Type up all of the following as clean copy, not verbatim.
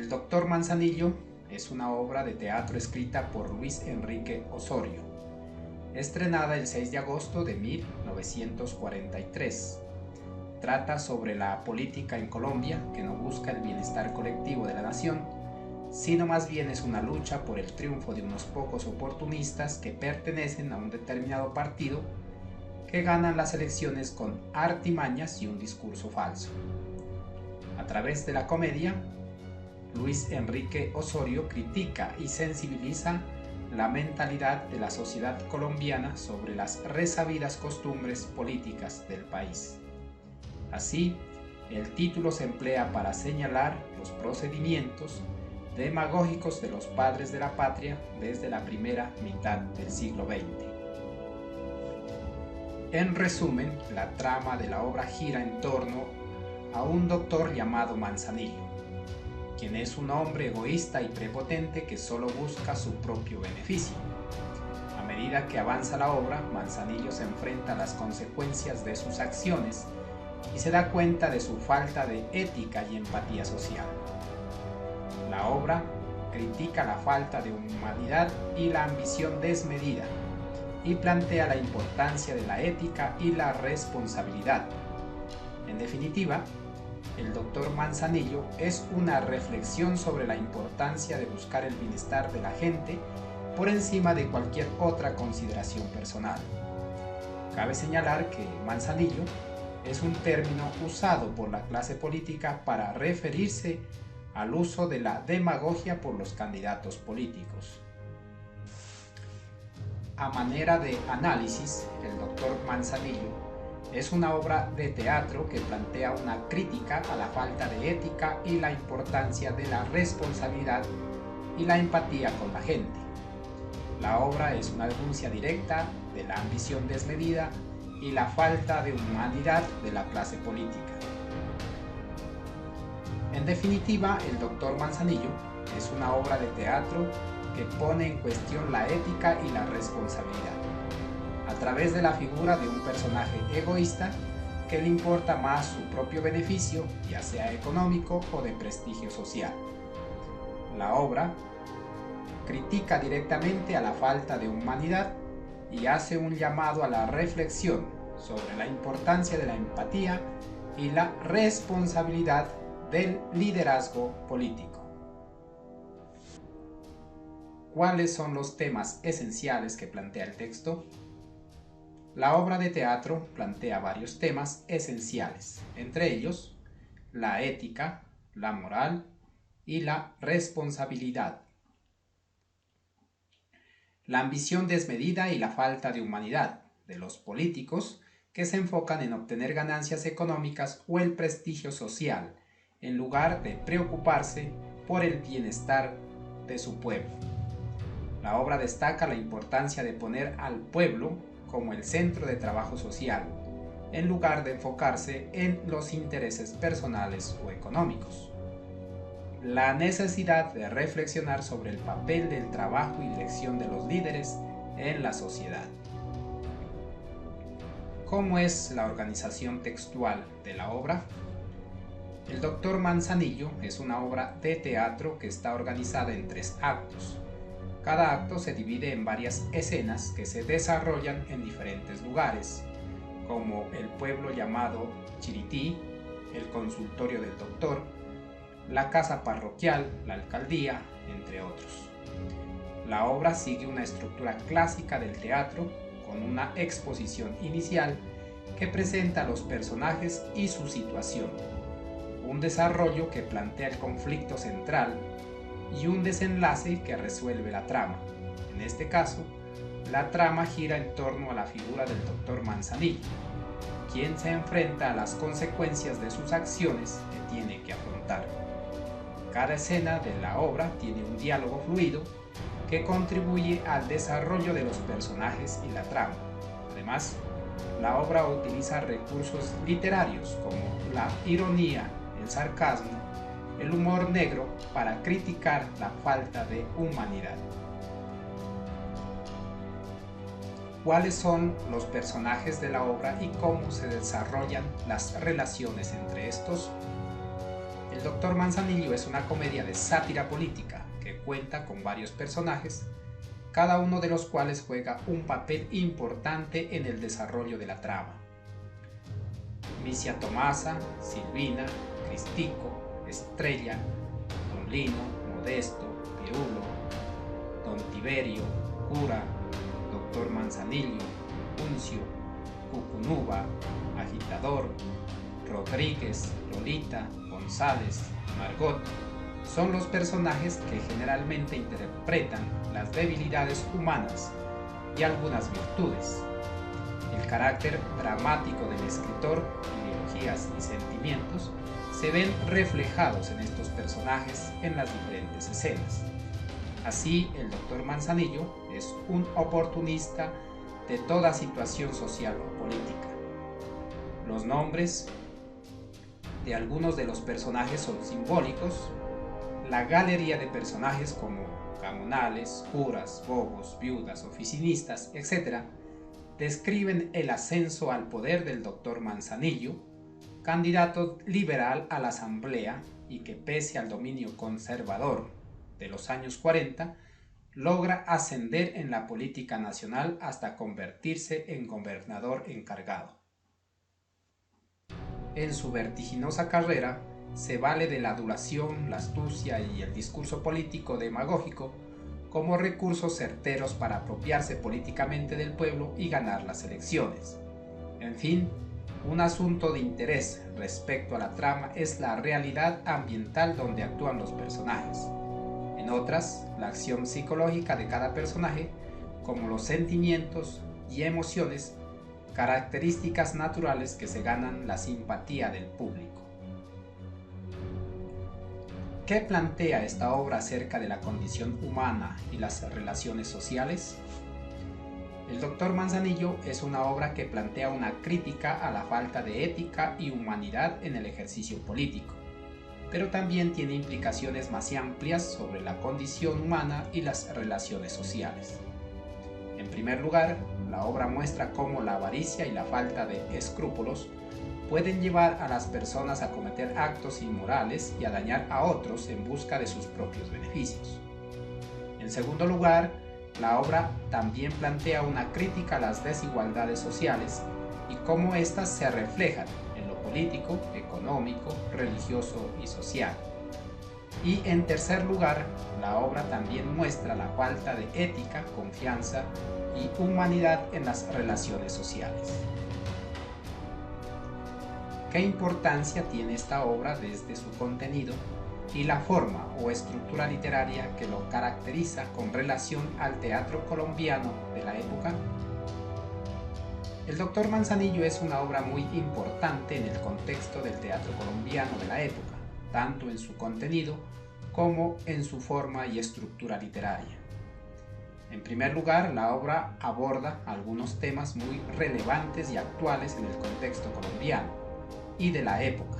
El Doctor Manzanillo es una obra de teatro escrita por Luis Enrique Osorio, estrenada el 6 de agosto de 1943. Trata sobre la política en Colombia que no busca el bienestar colectivo de la nación, sino más bien es una lucha por el triunfo de unos pocos oportunistas que pertenecen a un determinado partido que ganan las elecciones con artimañas y un discurso falso. A través de la comedia, Luis Enrique Osorio critica y sensibiliza la mentalidad de la sociedad colombiana sobre las resabidas costumbres políticas del país. Así, el título se emplea para señalar los procedimientos demagógicos de los padres de la patria desde la primera mitad del siglo XX. En resumen, la trama de la obra gira en torno a un doctor llamado Manzanillo, quien es un hombre egoísta y prepotente que solo busca su propio beneficio. A medida que avanza la obra, Manzanillo se enfrenta a las consecuencias de sus acciones y se da cuenta de su falta de ética y empatía social. La obra critica la falta de humanidad y la ambición desmedida y plantea la importancia de la ética y la responsabilidad. En definitiva, el Doctor Manzanillo es una reflexión sobre la importancia de buscar el bienestar de la gente por encima de cualquier otra consideración personal. Cabe señalar que Manzanillo es un término usado por la clase política para referirse al uso de la demagogia por los candidatos políticos. A manera de análisis, el Doctor Manzanillo es una obra de teatro que plantea una crítica a la falta de ética y la importancia de la responsabilidad y la empatía con la gente. La obra es una denuncia directa de la ambición desmedida y la falta de humanidad de la clase política. En definitiva, el Doctor Manzanillo es una obra de teatro que pone en cuestión la ética y la responsabilidad, a través de la figura de un personaje egoísta que le importa más su propio beneficio, ya sea económico o de prestigio social. La obra critica directamente a la falta de humanidad y hace un llamado a la reflexión sobre la importancia de la empatía y la responsabilidad del liderazgo político. ¿Cuáles son los temas esenciales que plantea el texto? La obra de teatro plantea varios temas esenciales, entre ellos la ética, la moral y la responsabilidad. La ambición desmedida y la falta de humanidad de los políticos que se enfocan en obtener ganancias económicas o el prestigio social, en lugar de preocuparse por el bienestar de su pueblo. La obra destaca la importancia de poner al pueblo como el centro de trabajo social, en lugar de enfocarse en los intereses personales o económicos. La necesidad de reflexionar sobre el papel del trabajo y dirección de los líderes en la sociedad. ¿Cómo es la organización textual de la obra? El Doctor Manzanillo es una obra de teatro que está organizada en 3 actos. Cada acto se divide en varias escenas que se desarrollan en diferentes lugares, como el pueblo llamado Chirití, el consultorio del doctor, la casa parroquial, la alcaldía, entre otros. La obra sigue una estructura clásica del teatro, con una exposición inicial que presenta a los personajes y su situación, un desarrollo que plantea el conflicto central y un desenlace que resuelve la trama. En este caso, la trama gira en torno a la figura del Doctor Manzanillo, quien se enfrenta a las consecuencias de sus acciones que tiene que afrontar. Cada escena de la obra tiene un diálogo fluido que contribuye al desarrollo de los personajes y la trama. Además, la obra utiliza recursos literarios como la ironía, el sarcasmo, el humor negro para criticar la falta de humanidad. ¿Cuáles son los personajes de la obra y cómo se desarrollan las relaciones entre estos? El Doctor Manzanillo es una comedia de sátira política que cuenta con varios personajes, cada uno de los cuales juega un papel importante en el desarrollo de la trama. Misia Tomasa, Silvina, Cristico, Estrella, Don Lino, Modesto, Pirulo, Don Tiberio, Cura, Doctor Manzanillo, Uncio, Cucunuba, Agitador, Rodríguez, Lolita, González, Margot, son los personajes que generalmente interpretan las debilidades humanas y algunas virtudes. El carácter dramático del escritor, ideologías y sentimientos se ven reflejados en estos personajes en las diferentes escenas. Así, el Doctor Manzanillo es un oportunista de toda situación social o política. Los nombres de algunos de los personajes son simbólicos. La galería de personajes como gamonales, curas, bobos, viudas, oficinistas, etc., describen el ascenso al poder del Doctor Manzanillo, candidato liberal a la Asamblea y que pese al dominio conservador de los años 40, logra ascender en la política nacional hasta convertirse en gobernador encargado. En su vertiginosa carrera, se vale de la adulación, la astucia y el discurso político demagógico como recursos certeros para apropiarse políticamente del pueblo y ganar las elecciones. En fin, un asunto de interés respecto a la trama es la realidad ambiental donde actúan los personajes. En otras, la acción psicológica de cada personaje, como los sentimientos y emociones, características naturales que se ganan la simpatía del público. ¿Qué plantea esta obra acerca de la condición humana y las relaciones sociales? El Doctor Manzanillo es una obra que plantea una crítica a la falta de ética y humanidad en el ejercicio político, pero también tiene implicaciones más amplias sobre la condición humana y las relaciones sociales. En primer lugar, la obra muestra cómo la avaricia y la falta de escrúpulos pueden llevar a las personas a cometer actos inmorales y a dañar a otros en busca de sus propios beneficios. En segundo lugar, la obra también plantea una crítica a las desigualdades sociales y cómo éstas se reflejan en lo político, económico, religioso y social. Y en tercer lugar, la obra también muestra la falta de ética, confianza y humanidad en las relaciones sociales. ¿Qué importancia tiene esta obra desde su contenido y la forma o estructura literaria que lo caracteriza con relación al teatro colombiano de la época? El Doctor Manzanillo es una obra muy importante en el contexto del teatro colombiano de la época, tanto en su contenido como en su forma y estructura literaria. En primer lugar, la obra aborda algunos temas muy relevantes y actuales en el contexto colombiano y de la época: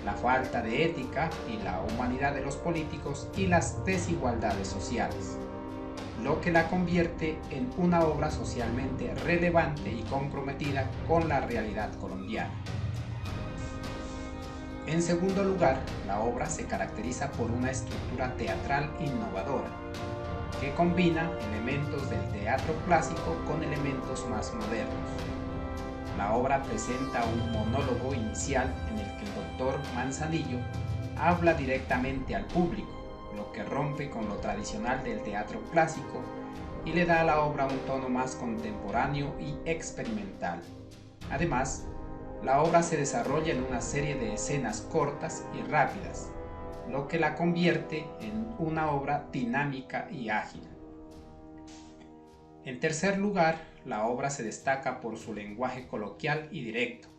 la falta de ética y la humanidad de los políticos y las desigualdades sociales, lo que la convierte en una obra socialmente relevante y comprometida con la realidad colombiana. En segundo lugar, la obra se caracteriza por una estructura teatral innovadora, que combina elementos del teatro clásico con elementos más modernos. La obra presenta un monólogo inicial en el que el Doctor Manzanillo habla directamente al público, lo que rompe con lo tradicional del teatro clásico y le da a la obra un tono más contemporáneo y experimental. Además, la obra se desarrolla en una serie de escenas cortas y rápidas, lo que la convierte en una obra dinámica y ágil. En tercer lugar, la obra se destaca por su lenguaje coloquial y directo,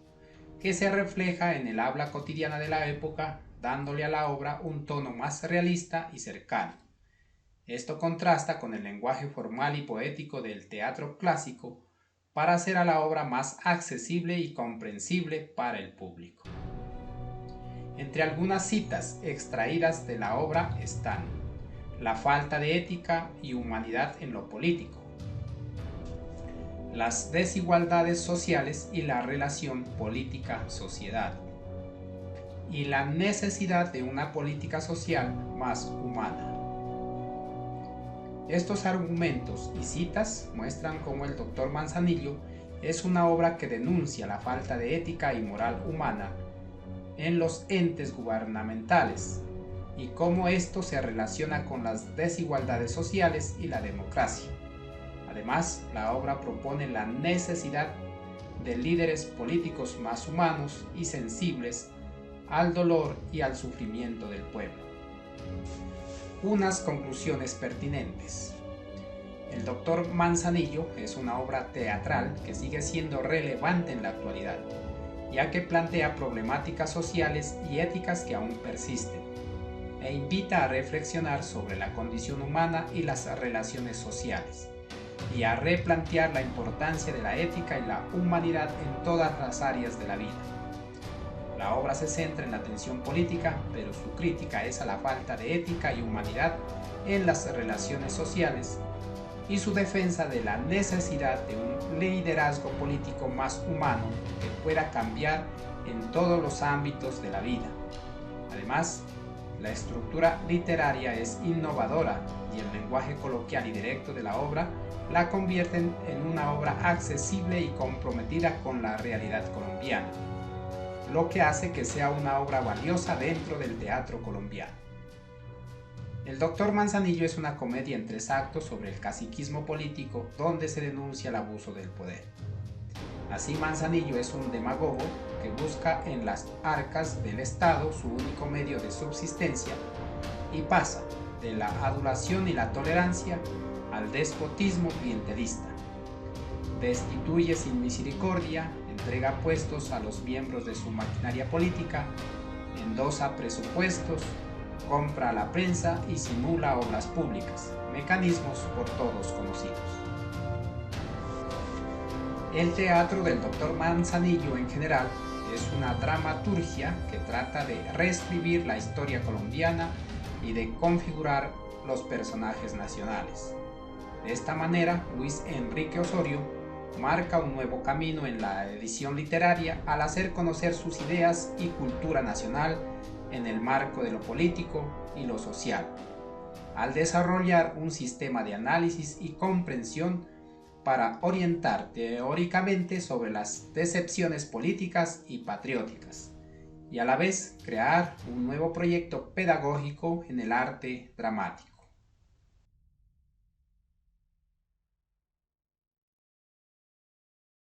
que se refleja en el habla cotidiana de la época, dándole a la obra un tono más realista y cercano. Esto contrasta con el lenguaje formal y poético del teatro clásico para hacer a la obra más accesible y comprensible para el público. Entre algunas citas extraídas de la obra están: la falta de ética y humanidad en lo político, las desigualdades sociales y la relación política-sociedad, y la necesidad de una política social más humana. Estos argumentos y citas muestran cómo el Dr. Manzanillo es una obra que denuncia la falta de ética y moral humana en los entes gubernamentales y cómo esto se relaciona con las desigualdades sociales y la democracia. Además, la obra propone la necesidad de líderes políticos más humanos y sensibles al dolor y al sufrimiento del pueblo. Unas conclusiones pertinentes. El Dr. Manzanillo es una obra teatral que sigue siendo relevante en la actualidad, ya que plantea problemáticas sociales y éticas que aún persisten, e invita a reflexionar sobre la condición humana y las relaciones sociales, y a replantear la importancia de la ética y la humanidad en todas las áreas de la vida. La obra se centra en la tensión política, pero su crítica es a la falta de ética y humanidad en las relaciones sociales y su defensa de la necesidad de un liderazgo político más humano que pueda cambiar en todos los ámbitos de la vida. Además, la estructura literaria es innovadora y el lenguaje coloquial y directo de la obra la convierten en una obra accesible y comprometida con la realidad colombiana, lo que hace que sea una obra valiosa dentro del teatro colombiano. El Dr. Manzanillo es una comedia en 3 actos sobre el caciquismo político donde se denuncia el abuso del poder. Así, Manzanillo es un demagogo que busca en las arcas del Estado su único medio de subsistencia y pasa de la adulación y la tolerancia al despotismo clientelista. Destituye sin misericordia, entrega puestos a los miembros de su maquinaria política, endosa presupuestos, compra a la prensa y simula obras públicas, mecanismos por todos conocidos. El teatro del Dr. Manzanillo en general es una dramaturgia que trata de reescribir la historia colombiana y de configurar los personajes nacionales. De esta manera, Luis Enrique Osorio marca un nuevo camino en la edición literaria al hacer conocer sus ideas y cultura nacional en el marco de lo político y lo social, al desarrollar un sistema de análisis y comprensión para orientar teóricamente sobre las decepciones políticas y patrióticas, y a la vez crear un nuevo proyecto pedagógico en el arte dramático.